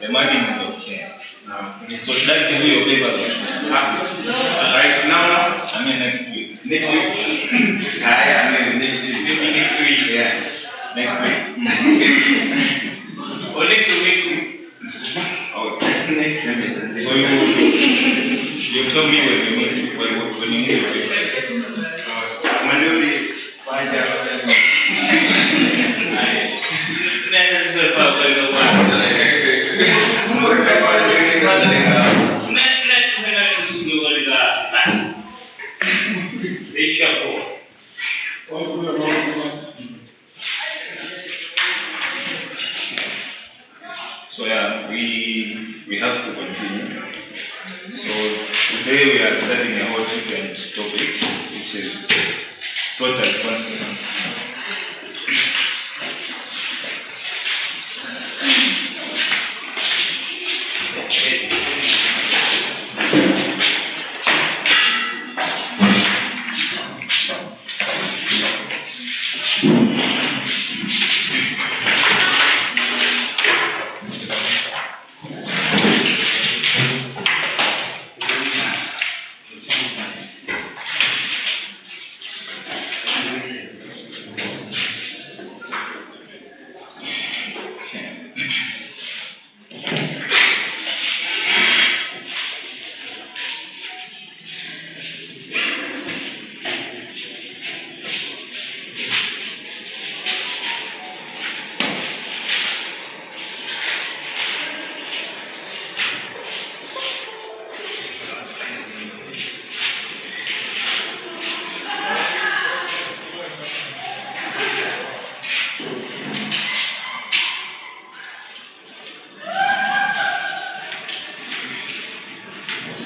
the margin is okay. So should I give you your papers? Right now, I mean next week. Next week? I mean next week. Maybe next week. Yeah. Next week. Only 2 weeks. Okay. Next semester. So you tell me when you need your papers. Manuri, So yeah, we have to continue. So today we are studying a whole different topic, which is total consequence.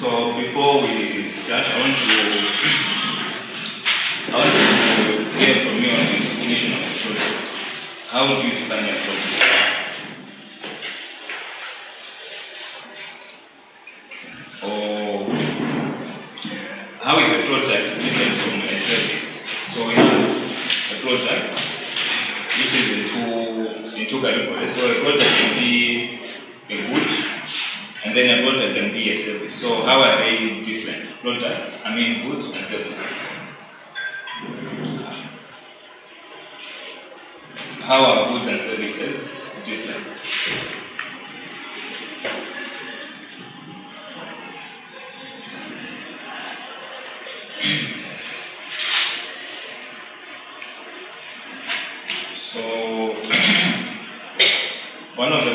So before we start, I want to hear from you on the definition of a project. How do you define a project? Or how is a project different from a service? So we have a project which is in two categories. So a project can be a good, and then a product can be a service. So how are they different? Products, goods and services. How are goods and services different? So one of the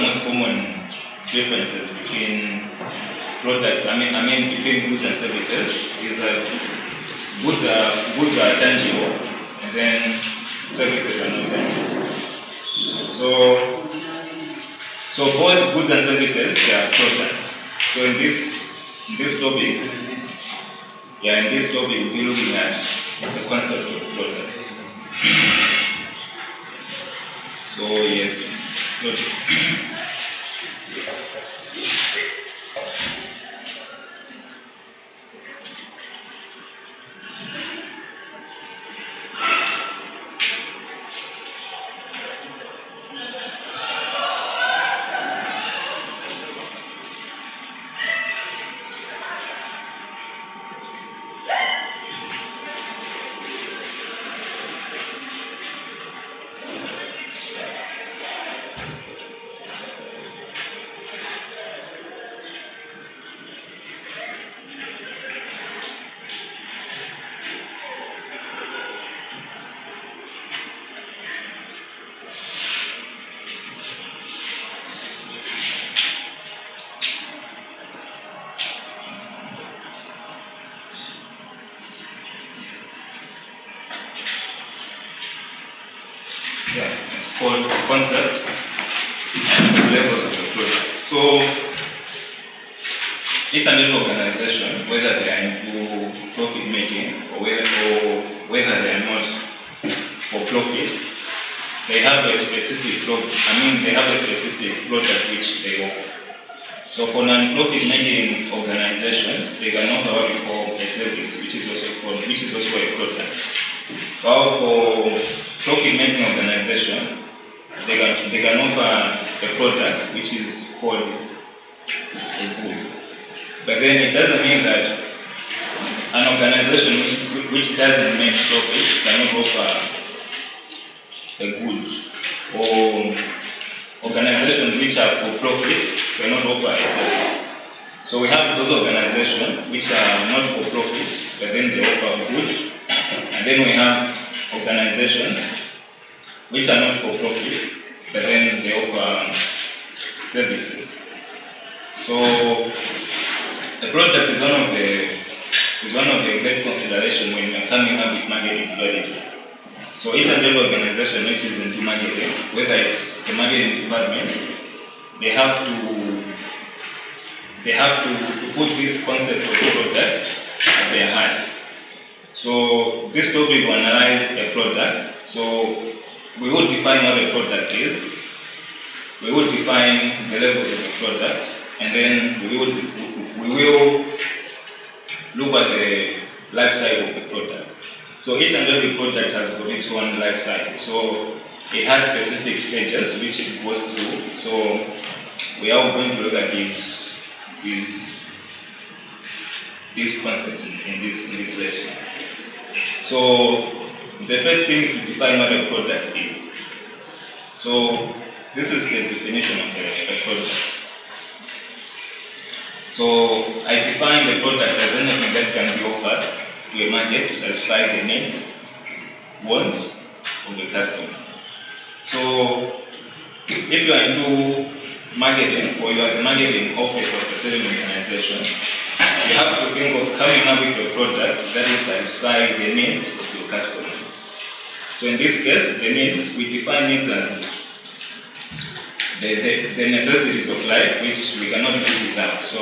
most common differences between products, between goods and services, is that goods are tangible, and then services are not tangible. So both goods and services, they are products. So in this topic, we'll be looking at the concept of products. So yes, it's called concept and levels of the project. So it's a little organization, whether they are into profit making or whether they are not for profit, they have a specific product which they offer. So for non-profit making organizations, they can offer what we call a service, which is also a product. While for profit making organizations, they can offer a product which is called a good. But then it doesn't mean that an organization which doesn't make profit cannot offer a good, or organizations which are for profit cannot offer a service. So we have those organizations which are not for profit, but then they offer good, and then we have organizations which are not for profit, but then they offer services. So the product is one of the great considerations when you're coming up with marketing strategy. So each and every organization which is into marketing, whether it's the marketing department, they have to put this concept of product at their heart. So this topic will analyze a product. So we will define what a product is. We will define the levels of the product, and then we will look at the life cycle of the product. So each and every product has got its own life cycle. So it has specific stages which it goes through. So we are going to look at these concepts in this lesson. So the first thing is to define what a product is. So this is the definition of a product. So I define the product as anything that can be offered to a market to satisfy the needs, wants of the customer. So if you are into marketing, or you are the marketing office of a certain organization, you have to think of coming up with a product that will satisfy the needs of your customers. So in this case, the needs, we define it as the necessities of life which we cannot live without. So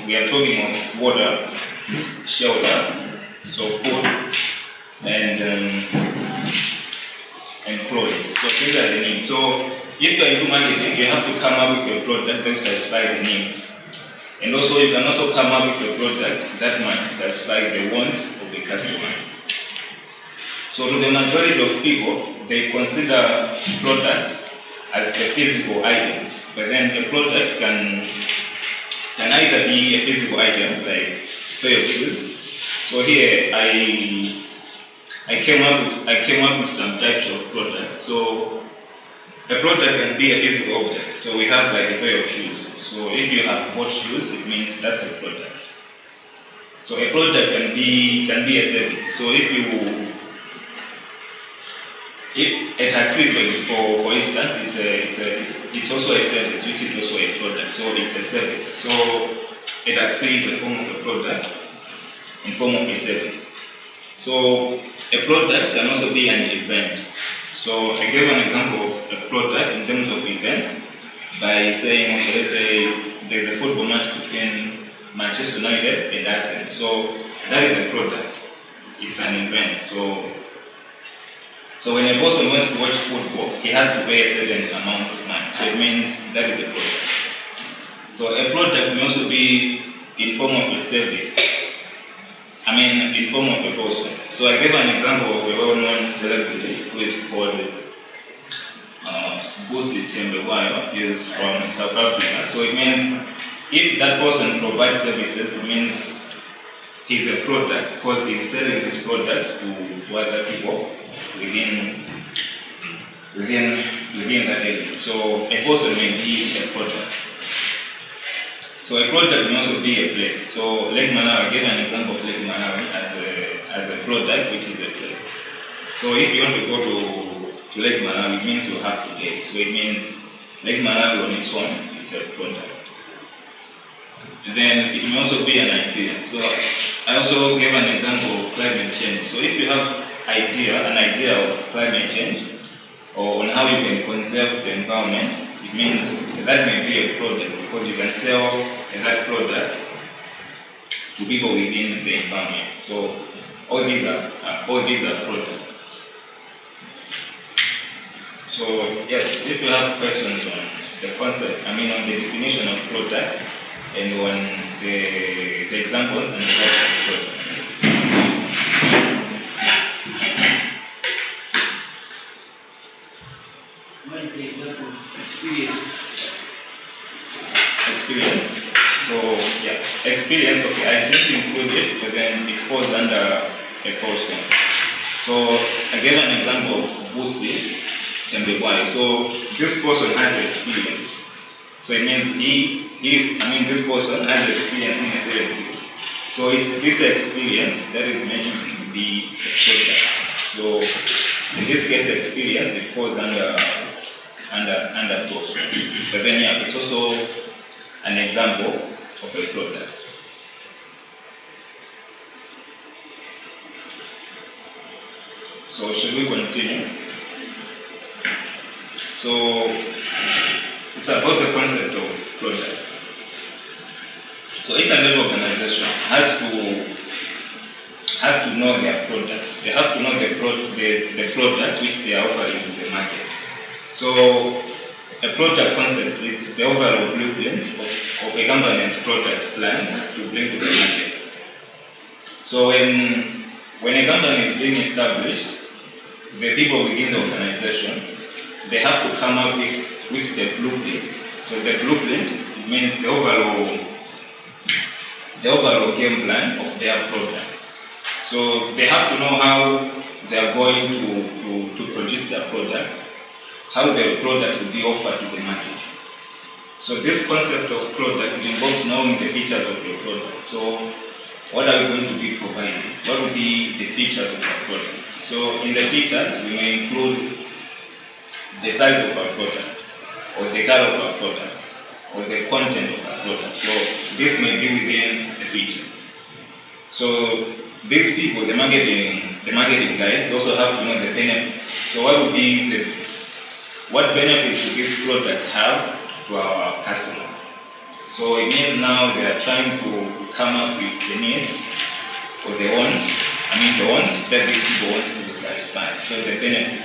we are talking of water, shelter, so food, and clothes. So these are the needs. So if you are into marketing, you have to come up with a product that satisfies the needs. And also you can also come up with a product that might satisfy the wants of the customer. So to the majority of people, they consider products as a physical items. But then a product can either be a physical item like pair of shoes. So here I came up with some types of products. So a product can be a physical object. So we have like a pair of shoes. So if you have bought shoes, it means that's a product. So a product can be a service. So if a taxi, for instance, it's also a service, which is also a product. So it's a service. So a taxi is a form of a product in form of a service. So a product can also be an event. So I gave an example of a product in terms of event by saying, okay, let's say there's a football match between Manchester United and Arsenal. So that is a product. It's an event. So when a person wants to watch football, he has to pay a certain amount of money. So it means that is a product. So a product may also be in form of a service. In form of a person. So I gave an example of a well-known celebrity who is called Busi Tembewayo. He is from South Africa. So it means if that person provides services, it means he's a product because he's selling his products to other people within that area. So a person may be a product. So a product may also be a place. So Lake Malawi, I gave an example of Lake Malawi as a product, which is a place. So if you want to go to Lake Malawi, it means you have to pay. So it means Lake Malawi on its own is a product. And then it may also be an idea. So I also gave an example of climate change. So if you have an idea of climate change, or on how you can conserve the environment, it means that may be a product because you can sell that product to people within the environment. So all these are products. So yes, if you have questions on the concept, on the definition of product and on the examples and the types of products. Please. Experience. So yeah, experience. Okay, I just include it, but then it falls under a person. So I gave an example of Busi and the why. So this person has experience. So it means this person has experience in a certain field. So it's this experience that is mentioned in the project. So in this case, experience it falls under person. But then yeah, it's also an example of a product. So should we continue? So it's about the concept of product. So each and every organization has to know their product. They have to know the product which they are offering to the market. So a product concept is the overall blueprint of a company's product plan to bring to the market. So when a company is being established, the people within the organization, they have to come up with the blueprint. So the blueprint means the overall game plan of their product. So they have to know how they are going to produce their product, how their product will be offered to the market. So this concept of product involves knowing the features of your product. So what are we going to be providing? What will be the features of our product? So in the features, we may include the size of our product, or the color of our product, or the content of our product. So this may be within the feature. So these people, the marketing guys, also have to know the benefits. So what benefits will this product have to our customers? So it means now they are trying to come up with the needs or the wants that these people want to satisfy. So the benefits.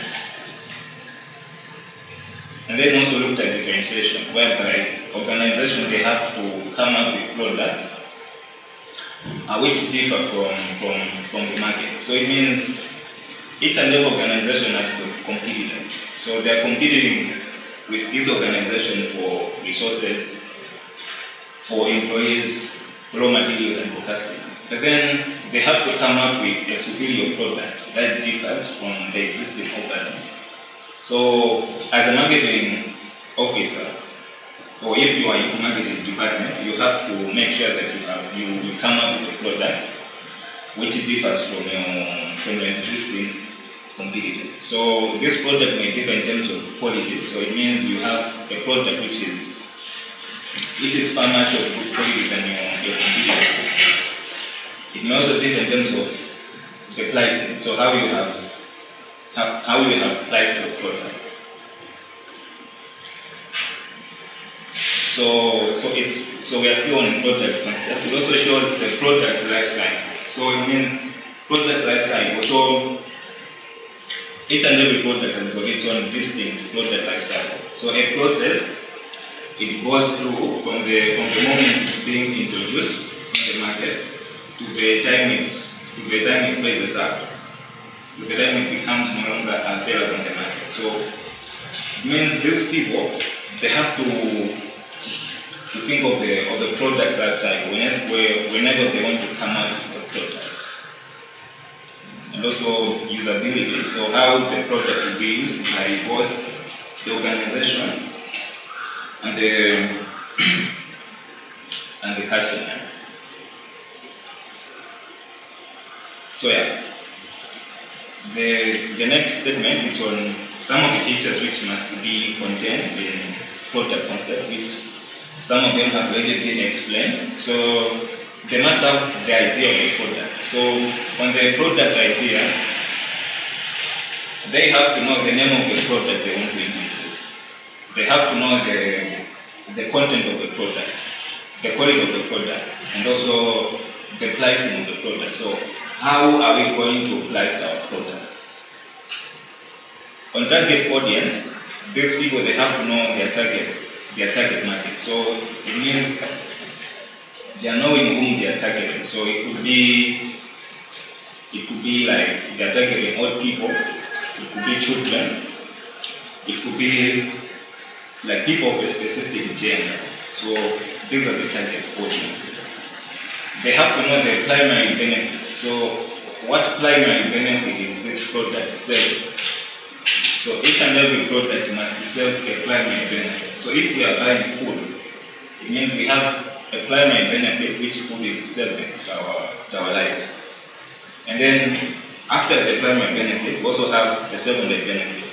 And then also looked at differentiation, whereby organizations they have to come up with products which differ from the market. So it means each and every organization has to compete. So they are competing with this organization for resources, for employees, raw materials, and for customers. But then they have to come up with a superior product that differs from the existing offering. So as a marketing officer, or if you are in the marketing department, you have to make sure that you come up with a product which differs from your existing competitors. So this product may differ in terms of quality. So it means you have a product which is far much of good quality than your competitors. It may also differ in terms of the pricing. So how you have priced your product. So we are still on product concept. It also shows the product lifetime. So it means product lifetime. So each and every product has got its own distinct product lifestyle. So a process it goes through from the moment it's being introduced in the market to the time it plays up, to the time it becomes no longer available in the market. So it means these people they have to think of the product lifestyle whenever they want to come out with the product. And also usability. So how the product will be used by both the organization and the customer. So yeah, the next statement is on some of the features which must be contained in product concept, which some of them have already been explained. So they must have the idea of the product. So on the product idea, they have to know the name of the product they want to introduce. They have to know the content of the product, the quality of the product, and also the pricing of the product. So how are we going to price our product? On target audience, these people they have to know their target market. So it means they are knowing whom they are targeting. So it could be like they are targeting old people, it could be children, it could be like people of a specific gender. So these are the target audience. They have to know the primary benefit. So what primary benefit is this product sells? So each and every product must serve a primary benefit. So if we are buying food, it means we have a primary benefit which food is serving to our lives. And then after the primary benefit, we also have the secondary benefit.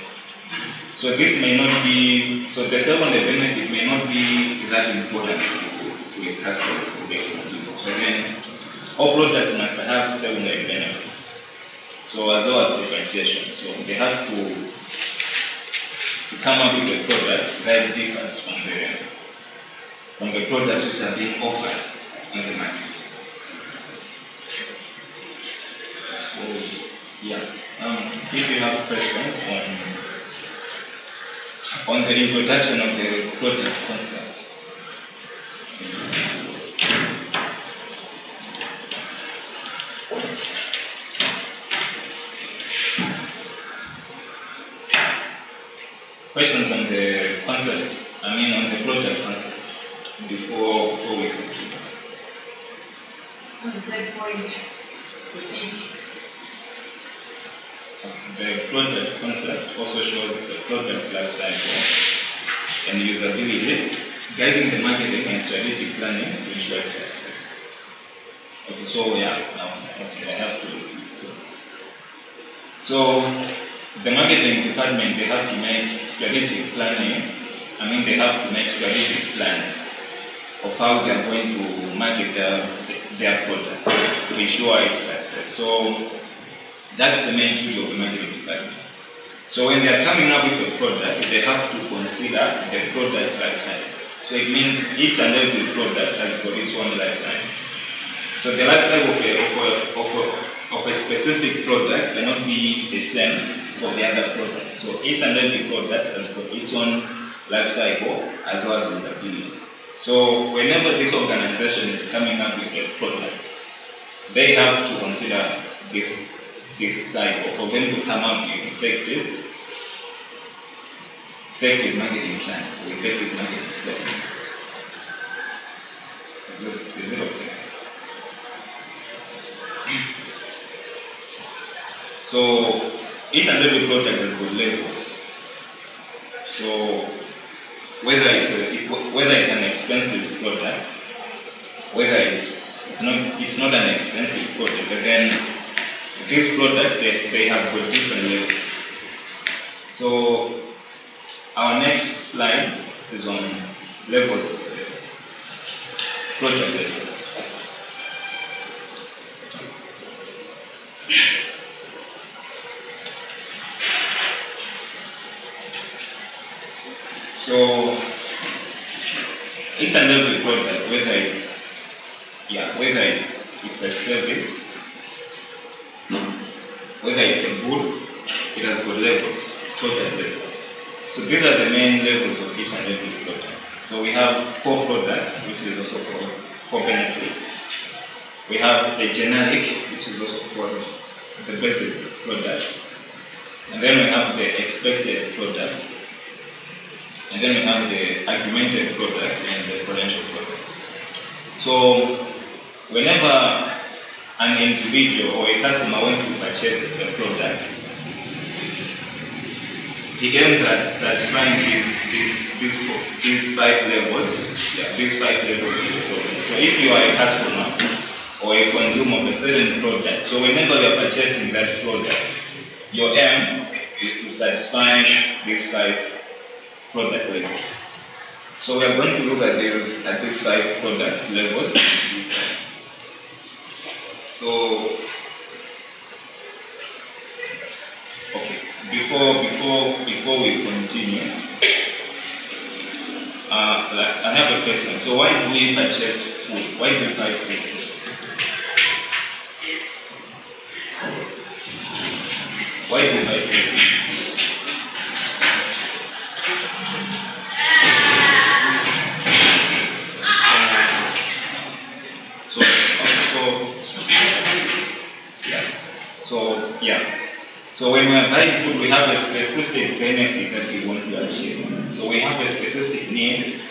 So this may not be, so the secondary benefit may not be that important to a customer. So then all products must have secondary benefit. So as well as differentiation. So they have to come up with a product that differs from the products which are being offered in the market. So yeah, if you have questions on the introduction of the product concept. Questions on the concept, on the project concept, before we continue. On that point, The project concept also shows the project life cycle and usability, guiding the marketing and strategic planning to ensure success. Okay, so yeah, I have to. So the marketing department, they have to make strategic planning. They have to make strategic plans of how they are going to market their product to ensure its success. So that's the main duty of the marketing department. So when they are coming up with a product, they have to consider the product life cycle. So it means each and every product has got its own life cycle. So the life cycle of a specific product cannot be the same for the other product. So each and every product has got its own life cycle as well as usability. So whenever this organization is coming up with a product, they have to consider this cycle for them to come up with effective marketing plan or effective marketing strategy. Is it okay? So each and every product has got levels. So whether it's an expensive product, whether it's not an expensive product, again, this product they have got different levels. So our next slide is on levels, product levels. So each and every product, whether it's a service, whether it's a good, it has got levels, product levels. So these are the main levels of each and every product. So we have core products, which is also called core benefits. We have the generic, which is also called the basic product. And then we have the expected product. And then we have the augmented product and the potential product. So whenever an individual or a customer wants to purchase a product, he aims at satisfying these five levels of the product. So if you are a customer or a consumer of a certain product, so whenever you are purchasing that product, your aim is to satisfy these five product levels. So we are going to look at these five product levels. So okay, before we continue, I have a question. So why do we purchase food? Why do we buy food? Why do we buy food? So So when we are buying food, we have a specific benefit that we want to achieve. So we have a specific need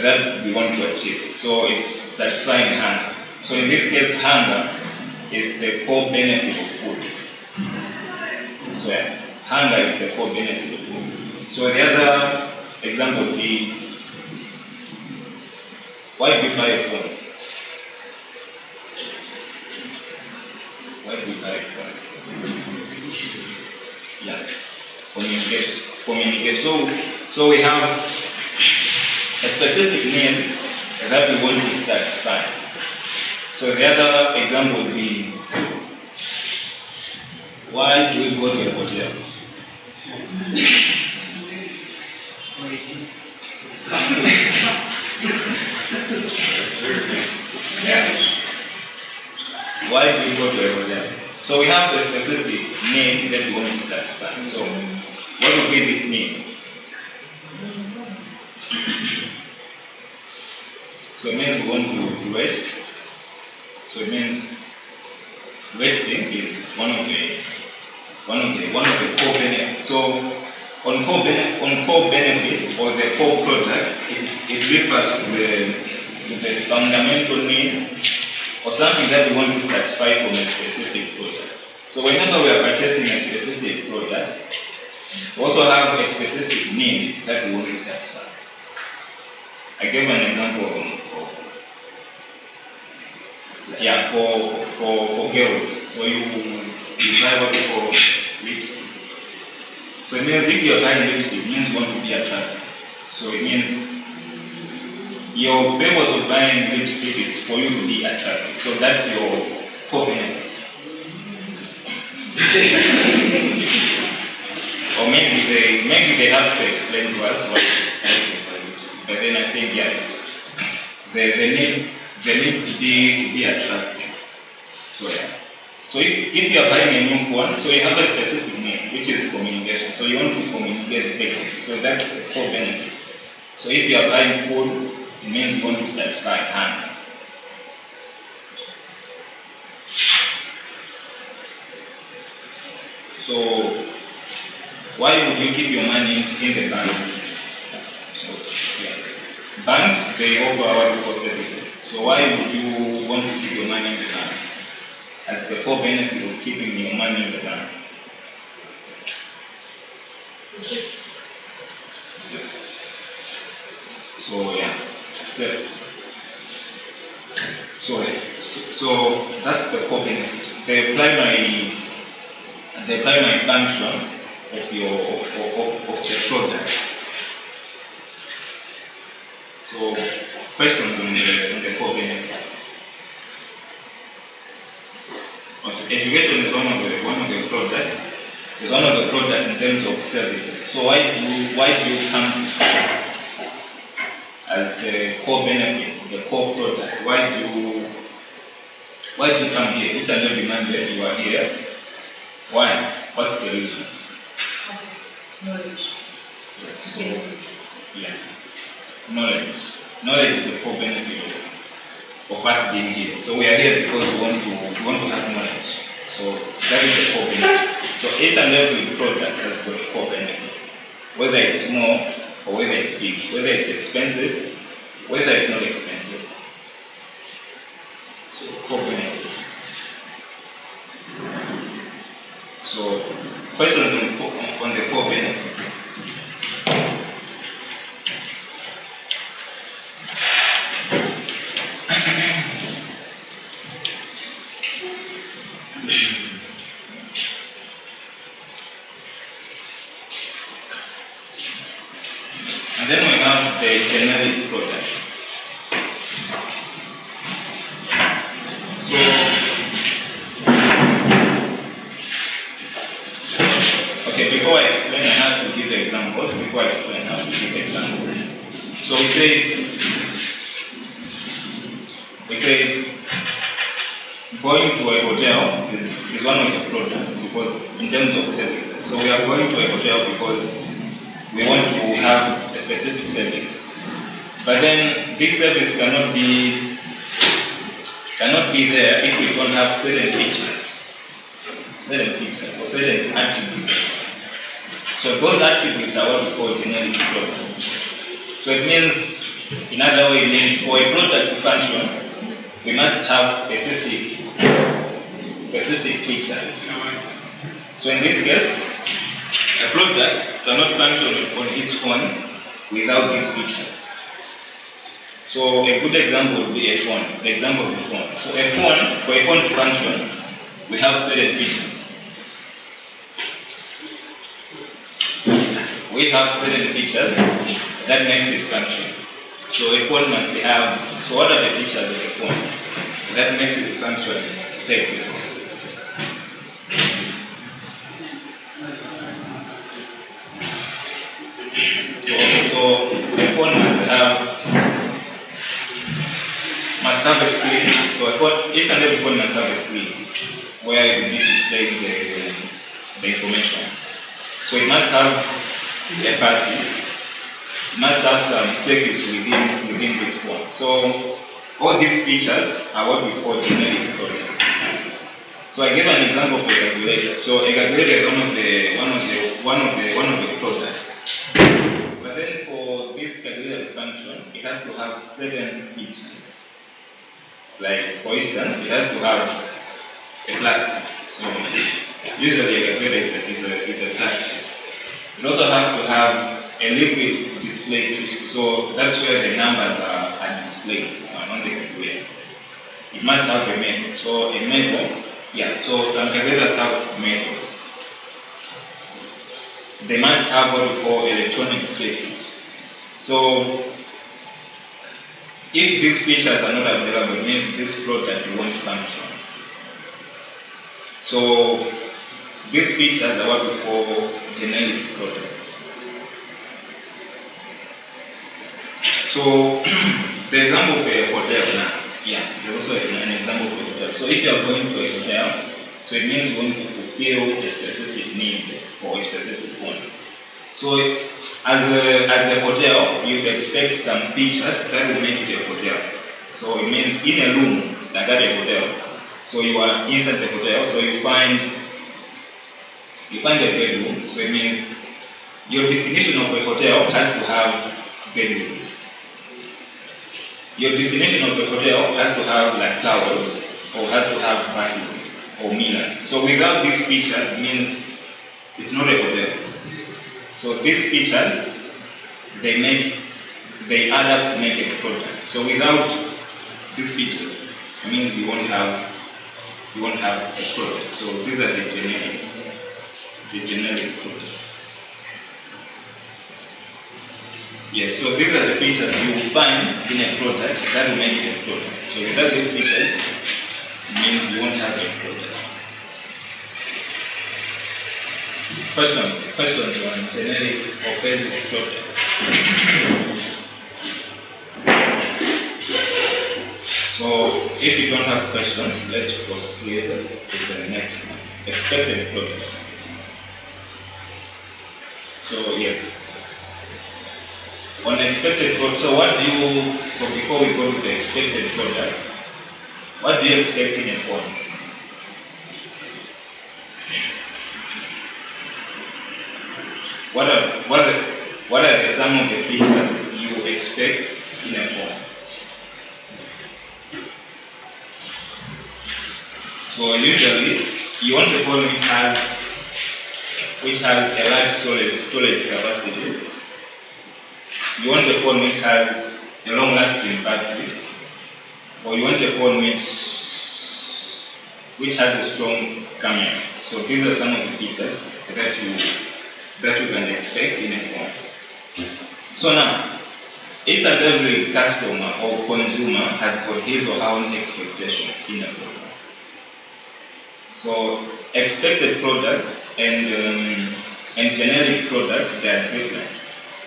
that we want to achieve. So it's satisfying hunger. So in this case, hunger is the core benefit of food. So hunger is the core benefit of food. So the other example would be, why do you buy a phone? Why do you buy a phone? Yeah, communicate. So we have a specific need that we want to satisfy. So the other example would be, why do we go to a hotel? Why do we go to a hotel? So we have a specific need that we want to satisfy. So what would be this need? So it means we want to rest. So it means resting is one of the core benefits. So on core benefit or the core product, it refers to the fundamental need or something that we want to satisfy from a specific product. So whenever we are purchasing a specific product, we also have a specific need that we want to satisfy. I gave an example for girls. So you buy what we call lipstick. So it means if you are buying lipstick, it means you want to be attractive. So it means your purpose of buying lipstick is for you to be attractive. So that's your core benefit. Or maybe they have to explain to us what but then I think yes, they need to be attractive. So yeah. So if you are buying a new phone, so you have a specific need, which is communication. So you want to communicate effectively. So that's the core benefit. So if you are buying food, it means you want to satisfy hunger. So why would you keep your money in the bank? So yeah. Banks, they offer what we call services. So why would you want to keep your money in the bank? As the core benefit of keeping your money in the bank. So yeah. So that's the core benefit. The primary function of the product. So questions on the core benefit. Education is one of the products. Is one of the products in terms of services. So why do you come as the core benefit, the core product? Why do you come here? This is not demand that you are here. Why? What's the reason? Knowledge. So, yeah. Knowledge is the core benefit of us being here. So we are here because we want to have knowledge. So that is the core benefit. So each and every product has got a core benefit. Whether it's small or whether it's big, whether it's expensive, whether it's not expensive. So core benefit. So questions on the core benefit. And then we have the generic product. So, okay, before I explain, I have to give examples. So we say going to a hotel is one of the products because in terms of services. So we are going to a hotel because we want to have a specific service. But then this service cannot be there if we don't have certain features. certain features or certain attributes. So those attributes are what we call generic products. So it means, in other words, it means for a product to function, we must have specific features. So in this case, a product cannot function on its own without these features. So a good example would be a phone, the example of a phone. So a phone, for a phone to function, we have certain features. We have certain features that makes it function. So a phone must have, so what are the features of a phone that makes it function safely? So a phone must have a screen. So a phone, each and every phone must have a screen where you need to display the information. So it must have a battery. It must have some circuits within this phone. So all these features are what we call generic products. So I give an example for a calculator. So a calculator is one of the products. But then for this calculator to function, it has to have certain features. Like for instance, it has to have a plastic. So usually a calculator is a plastic. It also has to have a liquid display. So that's where the numbers are displayed on the calculator. It must have a metal. So a metal, so some calculators have metals. They must have what we call electronic circuits. So if these features are not available, it means this product won't function. So these features are what we call generic products. So the example for a hotel now, there's also an example for a hotel. So if you are going to a hotel, so it means you want to fulfill a specific need for a specific one. So as a hotel, you expect some features that will make it a hotel. So it means in a room like that a hotel. So you are inside the hotel, so you find a bedroom. So it means your definition of a hotel has to have bedrooms. Your definition of a hotel has to have like towels, or has to have bathrooms or mirrors. So without these features, it means it's not a hotel. So these features, they add up to make a product. So without these features, it means you won't have a product. So these are the generic products. Yes, so these are the features you will find in a product that will make it a product. So without these features, it means you won't have a product. Questions on generic or basic product. So if you don't have questions, let's proceed to the next one. Expected product. So yes. On expected product, so before we go to the expected product, what do you expect in a phone? What are some of the features you expect in a phone? So usually, you want a phone which has a large storage capacity. You want a phone which has a long-lasting battery, or you want a phone which has a strong camera. So these are some of the features that you can expect in a phone. So now, each and every customer or consumer has got his or her own expectation in a phone. So expected products and generic products, they are different.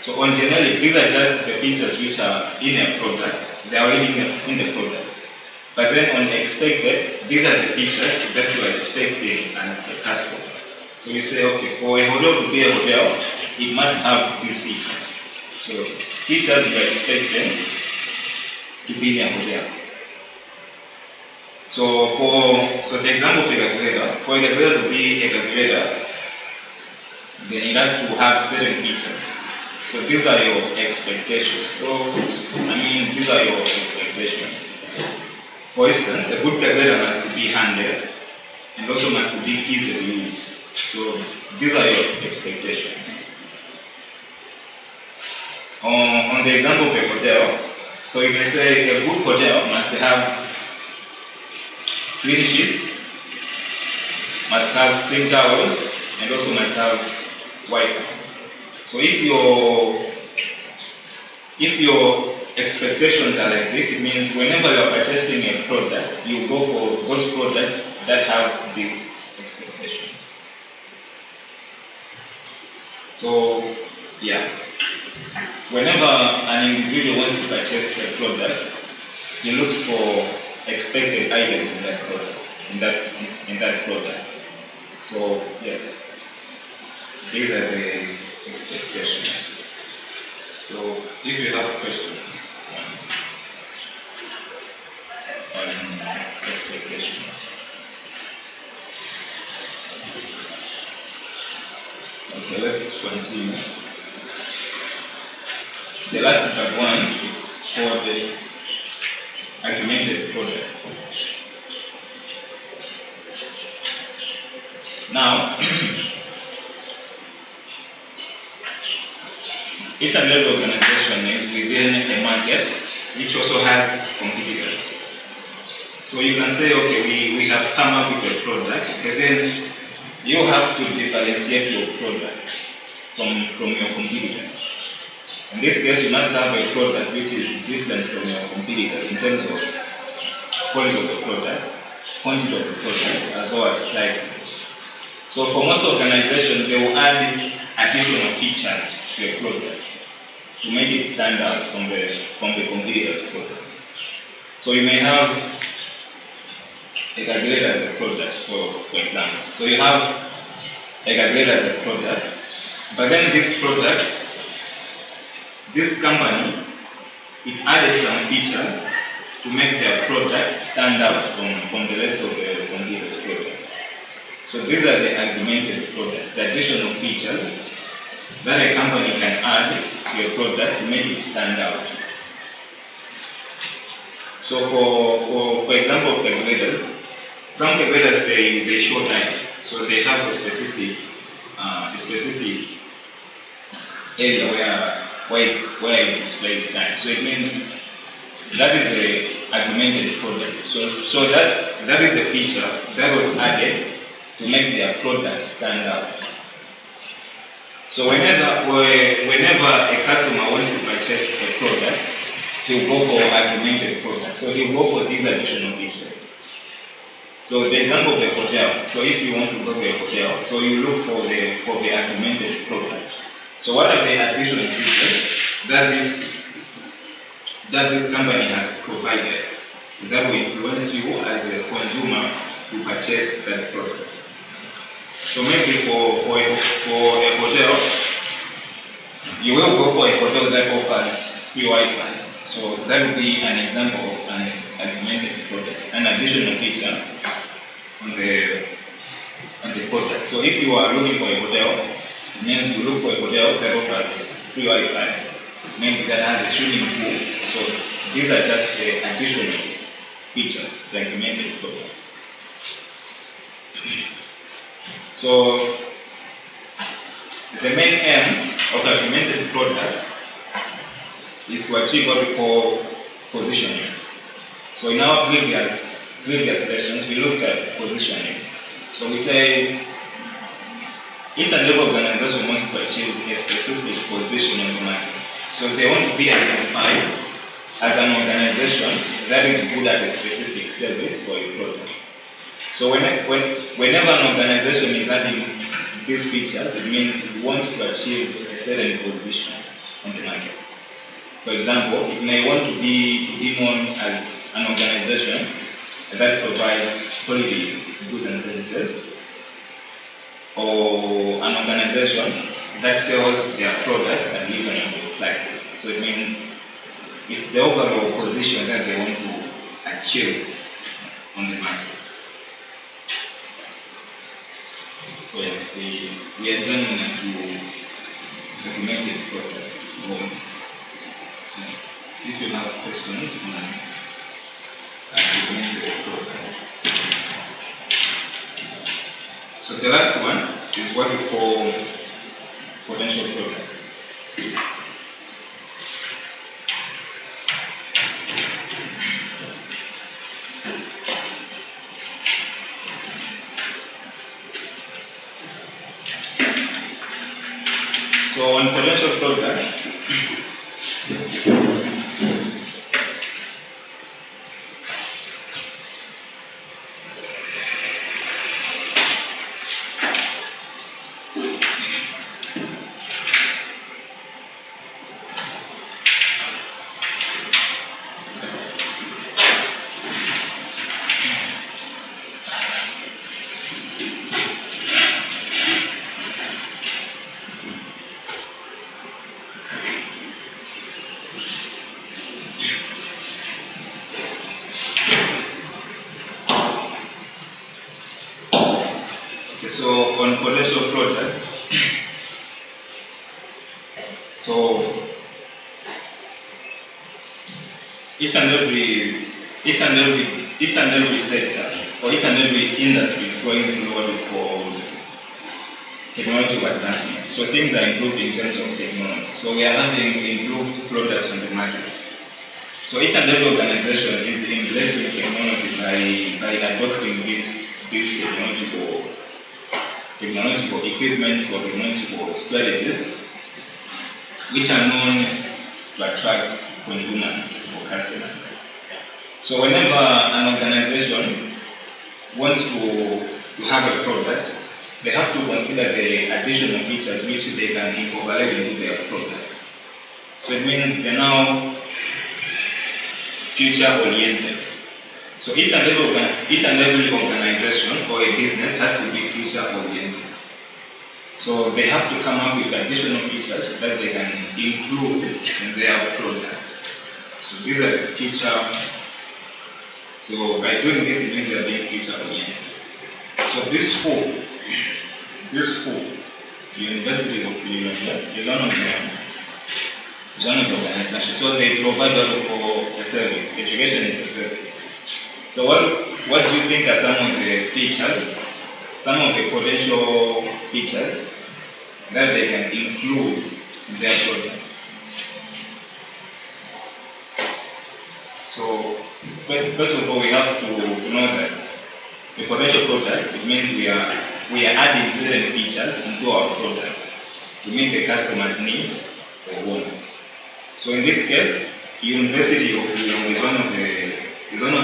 So on generic, these are just the features which are in a product. They are already in the product. But then on the expected, these are the features that you are expecting as a customer. So you say, okay, for a hotel to be a hotel, it must have these features. So features you are expecting to be in a hotel. So the example of a calculator, for a calculator to be a calculator, then it has to have certain features. So these are your expectations. These are your expectations. For instance, a good calculator must be handled and also must be easy to use. So these are your expectations. On the example of a hotel, so you can say a good hotel must have clean sheets, must have clean towels, and also must have Wi-Fi. So if your expectations are like this, it means whenever you are purchasing a product, you go for those products that have these expectations. So yeah, whenever an individual wants to purchase a product, he looks for expected items in that product, in that product. So yes, these are the expectations. So if you have questions on expectations. Okay, let's continue. The last step one is for the argumented product. Now, each and every organization is within a market which also has competitors. So you can say, okay, we have come up with a product, and then you have to differentiate your product from your competitors. In this case, you must have a product which is different from your competitors in terms of quality of the product, quantity of the product, as well as price. So for most organizations, they will add additional features to a product to make it stand out from the competitor's product. So you may have a calculator as a product, for example. So you have a calculator as a product, but then this company, it added some features to make their product stand out from the rest of the competitor's product. So these are the augmented products, the additional features that a company can add to a product to make it stand out. So for example, calculators, some calculators they show time, so they have a specific area where it displays time. So it means that is the augmented product. So that is the feature that was added to make their product stand out. So whenever a customer wants to purchase a product, he'll go for augmented product. So he'll go for these additional features. So the example of the hotel. So if you want to go to a hotel, so you look for the augmented product. So what are the additional features that this company has provided that will influence you as a consumer to purchase that product? So maybe for a hotel, you will go for a hotel that offers free Wi-Fi. So that would be an example of an augmented product, an additional feature on the product. So if you are looking for a hotel, it means you look for a hotel that offers free Wi-Fi, maybe that has a swimming pool. So these are just the additional features, the augmented product. So the main aim of augmented product is to achieve what we call positioning. So in our previous sessions, we looked at positioning. So we say each and every organization wants to achieve a specific position in the market. So they want to be identified as an organization that is good at a specific service or a product. So whenever an organization is adding these features, it means it wants to achieve a certain position on the market. For example, it may want to be known as an organization that provides quality goods and services, or an organization that sells their products at reasonable prices. So it means it's the overall position that they want to achieve on the market. So yes, we are done to document the process. If you have questions on document the process. So the last one is what we call potential product. So on potential product, so on potential product, so each and every sector or each and every industry is going through what we call technological advancement. So things are improved in terms of technology. So we are having improved products on the market. So each and every organization is embracing technology by adopting these technological equipment or technological strategies which are known to attract consumers or customers. So whenever an organization wants to have a product, they have to consider the additional features which they can incorporate into their product. So it means they're now future oriented. So each and every organization or a business has to be future oriented. So they have to come up with additional features that they can include in their product. So these are the future. So by doing this, it means they are being future oriented. So this school, the University of Cleveland, is one of the organizations. So they provide what we call a service. Education is a service. So what do you think are some of the features, some of the potential features that they can include in their product? So first of all, we have to know that the potential product, it means we are adding certain features into our product to meet the customer's needs or wants. So in this case, University of Cleveland is one of the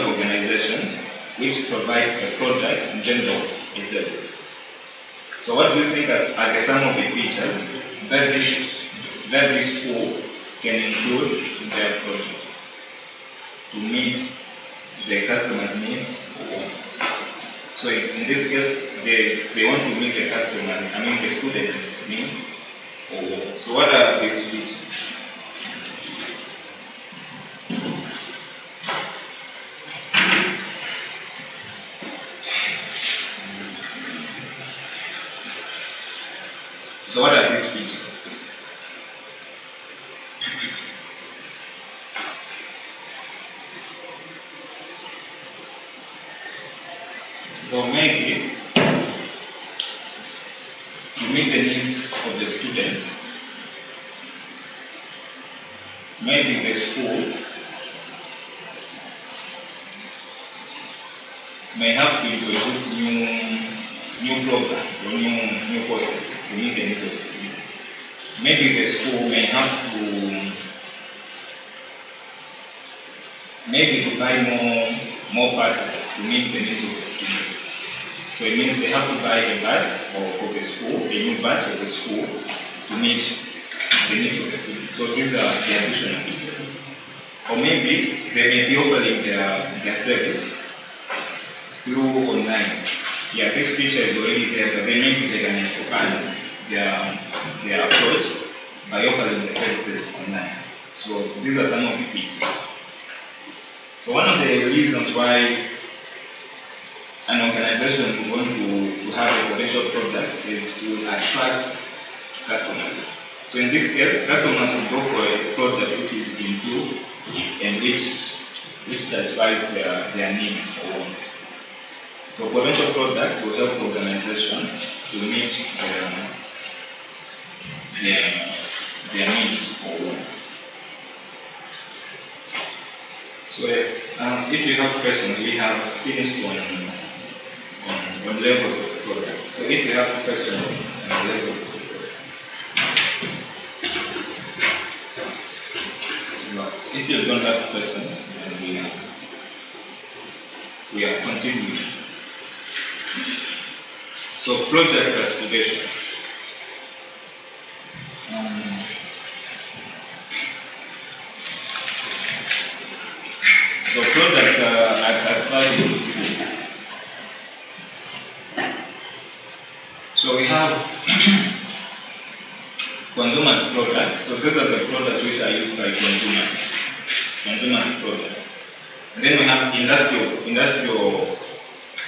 organizations which provide a product in terms of a service. So what do you think are the some of the features that this school can include in their product to meet the customer's needs or wants? So in this case, they want to meet the the student's needs or wants. So what are these features? So what are these features? So maybe to meet the needs of the students, maybe the school may have to introduce new programs or new courses to meet the needs of the students. Maybe the school may have to buy more buses to meet the needs of the students. So it means they have to buy a bus for the school, a new bus for the school to meet the needs of the students. So these are the additional features. Or maybe they may be offering their service through online. Yeah, this feature is already there, but then maybe they can expand their approach by offering the services online. So these are some of the features. So one of the reasons why an organization want to have a potential product is to attract customers. So in this case, customers will go for a product which is improved and which satisfies their needs or wants. So potential product will help organizations to meet their needs or wants. So if you have questions, we have finished on levels of the product. So if you have questions on levels of the product, if you don't have questions, then we are continuing. So project classification. So products are classified into two. So we have consumer products. So these are the products which are used by consumers. Consumer products. And then we have industrial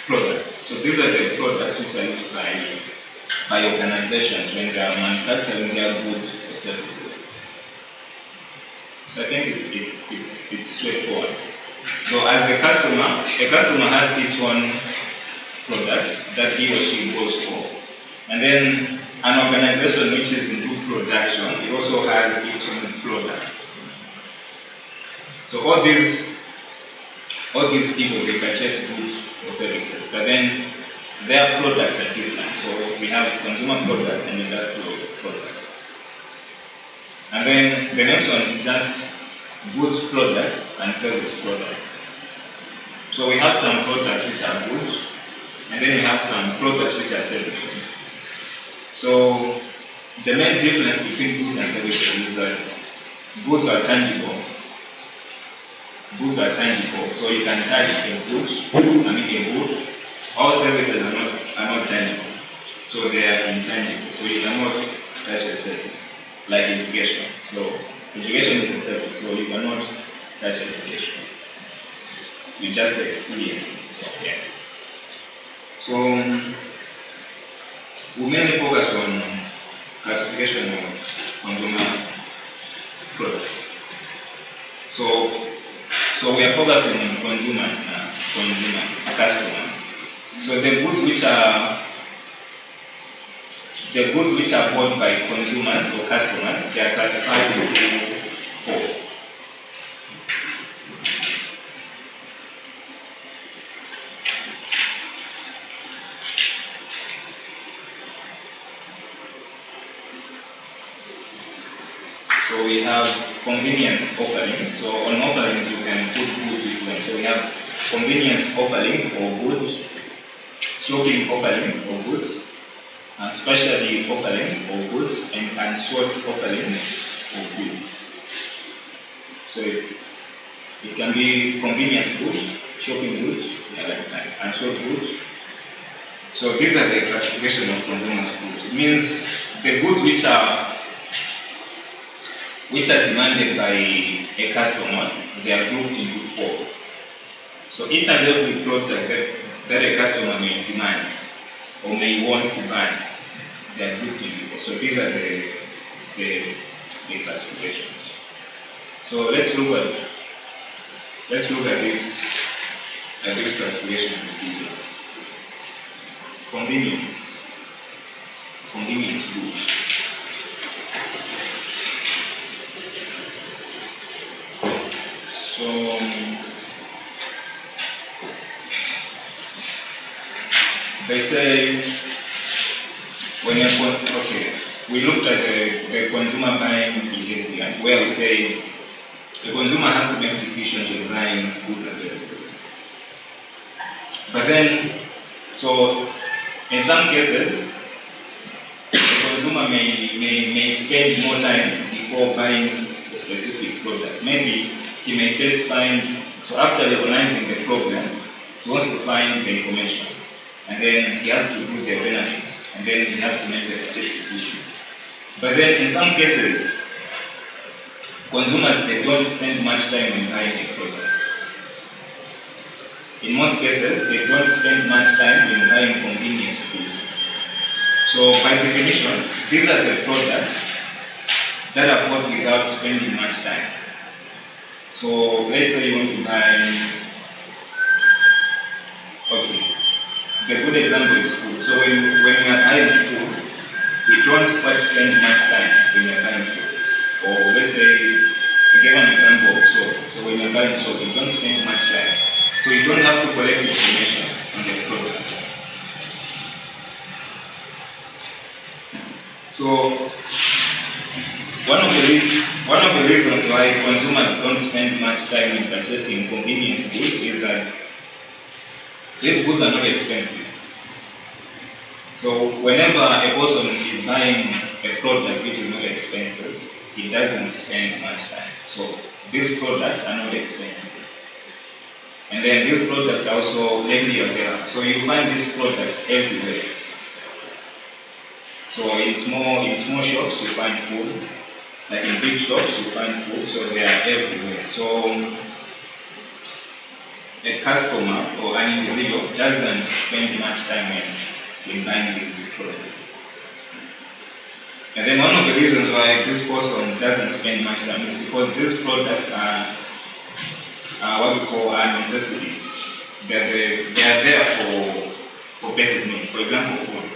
products. So these are the products which are used by organizations when they are manufacturing their goods or services. So I think it's straightforward. So as a customer has its own product that he or she goes for. And then an organization which is into production, it also has its own product. So all these people, they purchase goods or services, but then their products are different. So we have consumer products and industrial products. And then the next one is just goods products and service products. So we have some products which are goods, and then we have some products which are services. So the main difference between goods and services is that goods are tangible. Goods are tangible, so you can touch a good. All services are not tangible, so they are intangible. So you cannot touch a service, like education. So education is a service, so you cannot touch education. You just experience it. Yeah. So we mainly focus on classification of consumer products. So we are focusing on consumers now, customers. So the goods which are bought by consumers or customers, they are classified into four. So we have convenience offerings. So on offerings you can put goods with them. So we have convenience offerings or goods, shopping offerings or goods, specialty offerings or goods, and unsold offerings or goods. So it can be convenience goods, shopping goods, unsold goods. So these are the classification of consumer goods. It means the goods which are demanded by a customer, they are grouped into four. So each and every product that a customer may demand or may want to buy, they are grouped into four. So these are the classifications. So let's look at this classification. Convenience goods. So they say when we looked at the consumer buying behavior, where we say the consumer has to make decisions in buying goods and services. But then, so in some cases, the consumer may spend more time before buying a specific product. Maybe he may first find, so after recognizing the problem, he wants to find the information. And then he has to do the benefits. And then he has to make the decision. But then in some cases, consumers, they don't spend much time in buying a product. in most cases, they don't spend much time in buying convenience goods. So by definition, these are the products that are bought without spending much time. So let's say you want to buy, okay, the good example is food. So when you are buying food, you don't quite spend much time when you are buying food. Or let's say, I give an example of soap. So when you are buying soap, you don't spend much time. So you don't have to collect information on the product. So one of the reasons why consumers don't spend much time in purchasing convenience goods is that these goods are not expensive. So whenever a person is buying a product which is not expensive, he doesn't spend much time. So these products are not expensive. And then these products are also readily available. So you find these products everywhere. So it's more shops you find food. Like in big shops you find food, so they are everywhere. So a customer or an individual doesn't spend much time in buying these products. And then one of the reasons why this person doesn't spend much time is because these products are what we call necessities. They are there for basic needs. For example, food.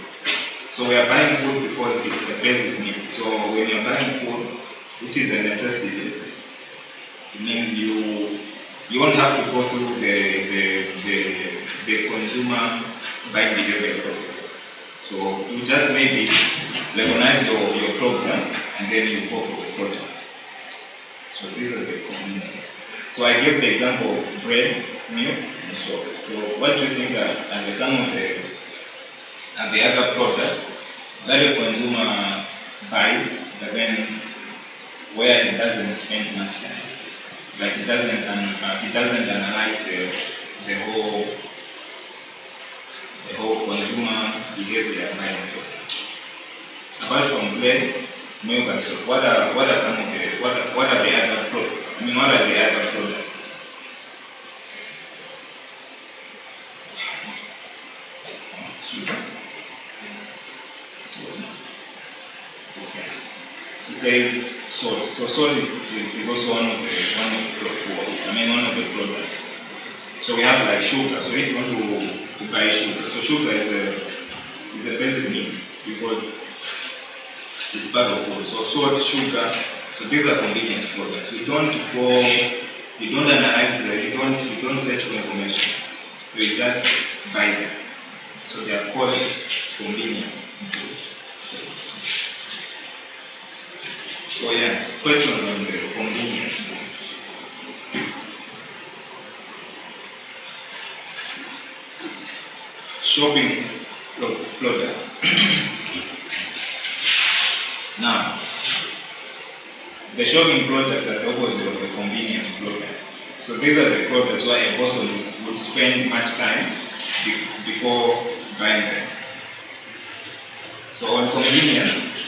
So we are buying food because it's a basic need. So when you are buying food, which is a necessity, it means you won't have to go through the consumer buying behavior process. So you just maybe recognize your program and then you go for the product. So these are the convenience. So I gave the example of bread, milk, and soap. So what do you think are some of the other products that the consumer buys, but then where it doesn't spend much time, like it doesn't analyze the whole consumer behavior buying products. Apart from bread, milk, and soap, what are some of the what are the other products? I mean, what are the other products? Sugar. Okay. So there is salt. So salt is also one of the products. So we have like sugar. So if you want to buy sugar, so sugar is a basic need because it's part of food. So salt, sugar. So these are convenience products. You don't analyze them, you don't search for information. So you just buy them. So they are called convenience. So yeah, questions on the convenience. Shopping products. Now, the shopping products are the opposite of the convenience products. So these are the products where a person would spend much time before buying them. So on convenience,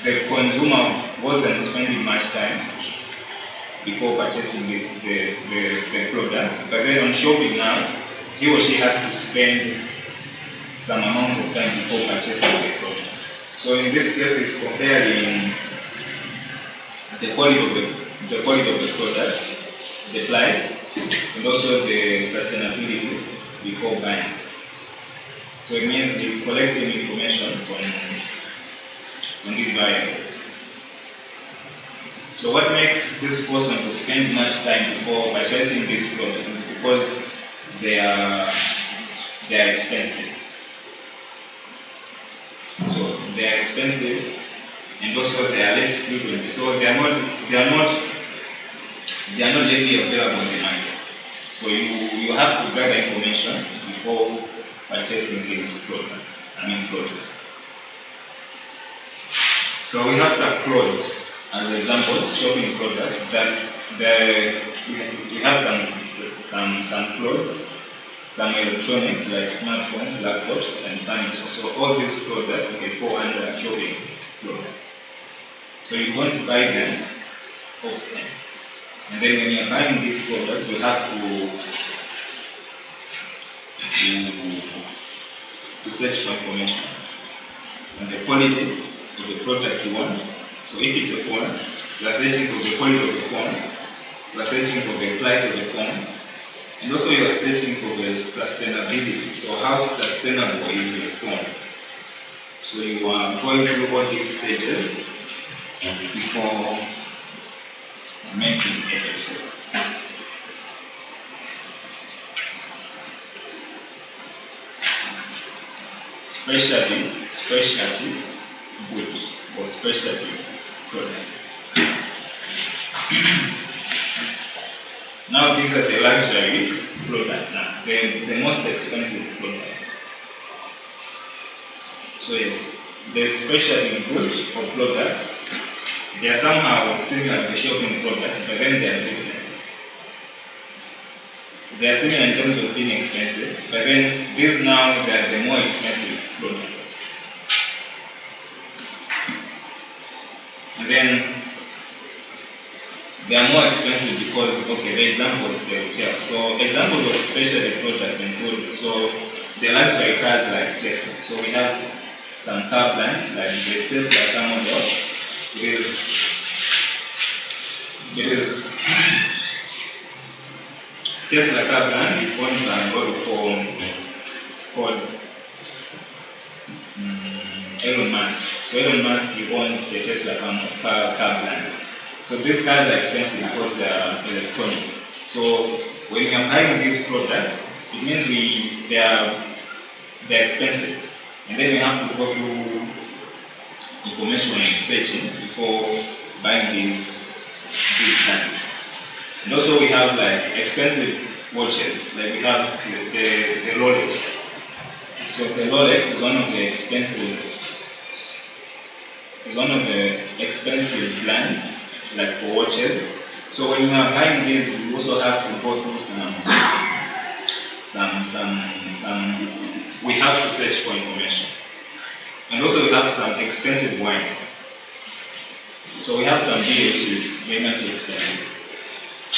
the consumer wasn't spending much time before purchasing the product. But then on shopping now, he or she has to spend some amount of time before purchasing the product. So in this case, it's comparing the quality of the product, the price, and also the sustainability before buying. So it means it's collecting information on these variables. So what makes this person to spend much time before purchasing these products is because they are expensive. So they are expensive, and also they are less frequent. So they are not readily available in the market. So you have to gather information before purchasing these products. So we have some clothes as examples, shopping products that we have some clothes, some electronics like smartphones, laptops, and furniture. So all these products they fall under shopping products. So you want to buy them often. And then when you're buying these products, you have to to search for information on the quality of the product you want. So if it's a phone, we are searching for the quality of the phone, we are searching for the price of the phone, and also you are searching for the sustainability. So how sustainable is your phone? So you are going through all these stages before making a decision. Specialty goods or specialty products. Now these are the luxury products now, the most expensive products. So yes, the specialty goods or products, they are somehow similar to shopping products, but then they are different. They are similar in terms of being expensive, but then these now they are the more expensive products. And then they are more expensive because, okay, the examples they will tell. So examples of specialty products include, so the luxury cars like Tesla. So we have some car brands like the Tesla car model. It is Tesla car brand is owned by a guy called Elon Musk. So Elon Musk, he owns the Tesla car brand. So these cars are expensive because they are electronic. So when you are buying these products, it means they are expensive. And then we have to go through information and inspection before buying these cars. And also we have like expensive watches, like we have the Rolex. So the Rolex is one of the expensive brands, like for watches. So when you are buying these, you also have to go through we have to search for information. And also we have some expensive wine. So we have some beer which is very much expensive.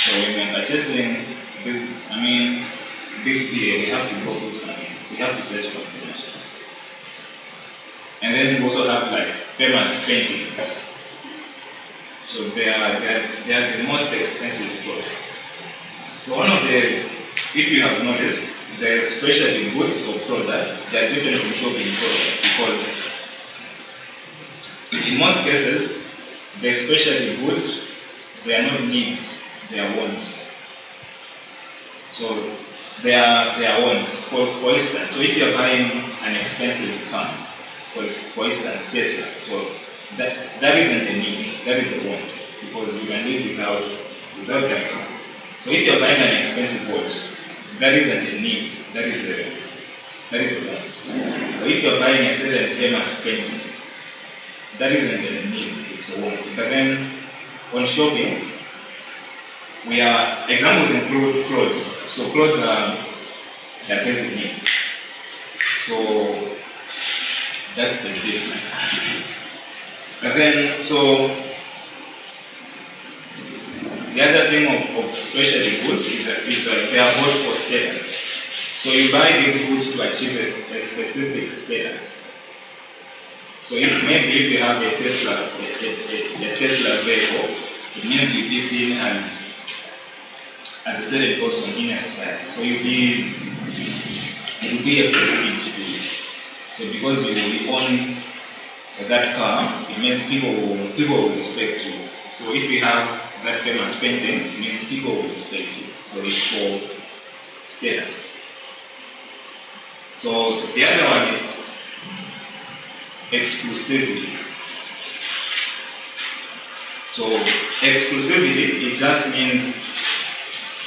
So when we are purchasing this beer, we have to go through something. We have to search for information. And then we also have like famous paintings. So they are the most expensive products. So one of the, if you have noticed, the specialty goods or products, they are different from shopping products because in most cases, the specialty goods, they are not needs, they are wants. So they are wants. For instance, so if you are buying an expensive car, for instance, Tesla, so that isn't a need, that is a want, because you can live without that car. So if you are buying an expensive watch, that isn't a need, that is a want. So if you are buying a certain famous painting, that isn't a need, it's a want. But then on shopping, examples include clothes. So clothes are basic needs. So that's the difference. But then, so the other thing of specialty goods is that they are bought for status. So you buy these goods to achieve a specific status. So if you have a Tesla vehicle, it means you'll be seen as a certain person in a society. So you'll be a prestige to you. So because you own that car, it means people will respect you. So if you have that famous painting, it means people will respect you. So it's for status. So the other one is exclusivity. So exclusivity, it just means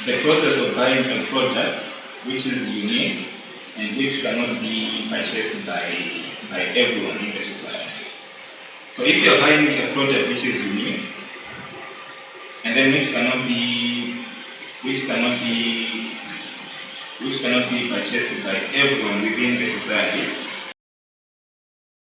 the process of buying a product which is unique and which cannot be purchased by everyone in the society. So if you are buying a product which is unique and then which cannot be purchased by everyone within the society,